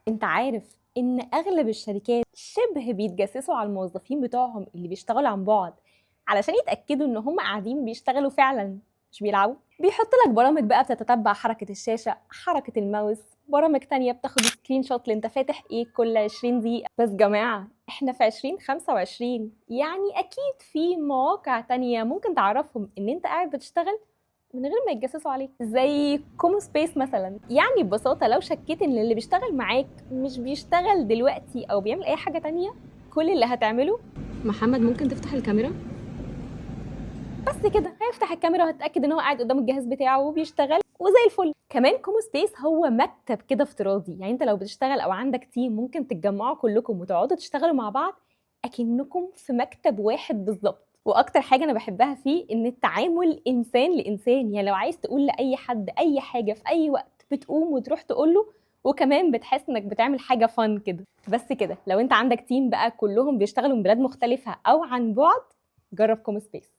انت عارف ان اغلب الشركات شبه بيتجسسوا على الموظفين بتوعهم اللي بيشتغلوا عن بعد علشان يتأكدوا ان هم قاعدين بيشتغلوا فعلا مش بيلعبوا. بيحط لك برامج بقى بتتتبع حركة الشاشة، حركة الماوس، برامج تانية بتاخد سكرين شوت اللي انت فاتح ايه كل 20 دقيقة. بس جماعة احنا في 2025، يعني اكيد في مواقع تانية ممكن تعرفهم ان انت قاعد بتشتغل من غير ما يتجسسوا عليك، زي كومو سبيس مثلا. يعني ببساطة لو شكيت ان اللي بيشتغل معاك مش بيشتغل دلوقتي او بيعمل اي حاجة تانية، كل اللي هتعمله: محمد ممكن تفتح الكاميرا؟ بس كده هيفتح الكاميرا وهتأكد ان هو قاعد قدام الجهاز بتاعه وبيشتغل وزي الفل. كمان كومو سبيس هو مكتب كده افتراضي، يعني انت لو بتشتغل او عندك تيم ممكن تتجمعوا كلكم وتقعدوا تشتغلوا مع بعض اكنكم في مكتب واحد بالظبط. واكتر حاجه انا بحبها فيه ان التعامل انسان لانسان، يعني لو عايز تقول لاي حد اي حاجه في اي وقت بتقوم وتروح تقول له، وكمان بتحس انك بتعمل حاجه فن كده. بس كده لو انت عندك تيم بقى كلهم بيشتغلوا من بلاد مختلفه او عن بعد، جرب كومو سبيس.